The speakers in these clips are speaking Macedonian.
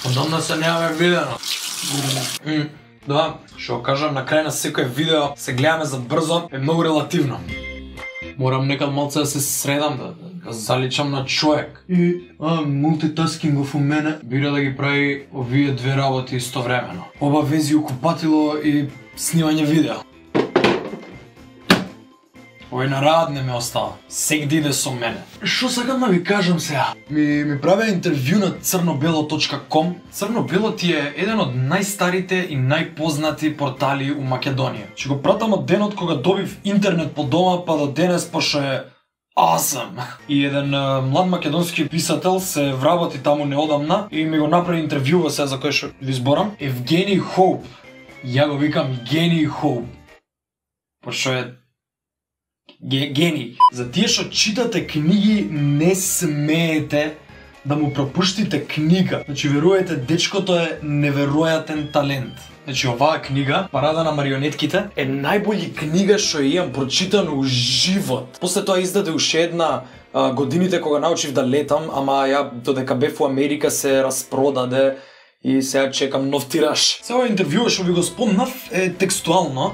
Одамна се немаме видено. Да, што кажам, на крај на секој видео се гледаме за брзо, е многу релативно. Морам некад малце да се средам, да заличам на човек. И мултитаскингов у мене бира да ги прави овие две работи истовремено. Оба вези у купатило и снимање видео. Ој на рад не ме остава. Сегде иде со мене. Шо сакам да ви кажам сега? Ми правеа интервју на crnobelo.com. Crnobelo ти е еден од најстарите и најпознати портали у Македонија. Ќе го пратам од денот кога добив интернет по дома па до денес пошто е awesome. И еден млад македонски писател се вработи таму неодамна и ми го направи интервјува сега за кој што ви зборам. Евгений Хоуп. Ја го викам Гений Хоуп. Пошто е гений. За тие што читате книги, не смеете да му пропуштите книга. Значи, верувајте, дечкото е неверојатен талент. Значи, оваа книга, Парада на марионетките, е најбољи книга што ја имам прочитано у живот. После тоа издаде уште една годините кога научив да летам, ама ја додека бев у Америка се распродаде и сега чекам нов тираж. Сега интервјуа што ви го спомнав е текстуално.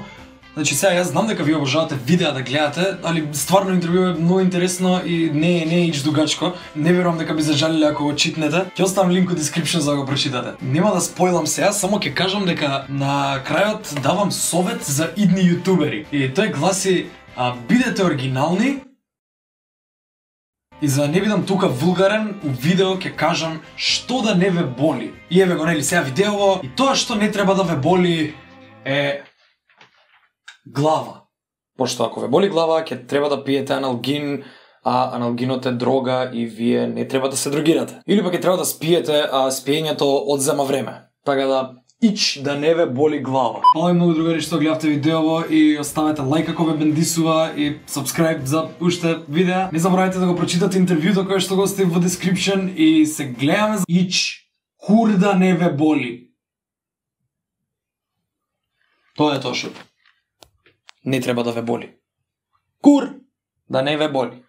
Значи сега јас знам дека ви обожавате видеа да гледате, али стварно интервју е многу интересно и не е ич дугачко. Не верувам дека би зажалиле ако го читнете. Ќе оставам линк у description за да го прочитате. Нема да спойлам сега, само ќе кажам дека на крајот давам совет за идни јутубери. И тој гласи: бидете оригинални. И за да не бидам тука вулгарен, у видео ќе кажам што да не ве боли. И еве го нели сега видеово, и тоа што не треба да ве боли е глава. Пошто ако ве боли глава, ќе треба да пиете аналгин, а аналгинот е дрога и вие не треба да се дрогирате. Или пак ќе треба да спиете, а спиењето одзема време. Така да да не ве боли глава. Хвала и многу другари што гледавте видеово и оставете лајк ако ве бендисува и subscribe за уште видеа. Не заборавајте да го прочитате интервјуто кое што го оставив во description и се гледаме за хур да не ве боли. Тоа е тоа што не треба да ве боли. Кур да не ве боли.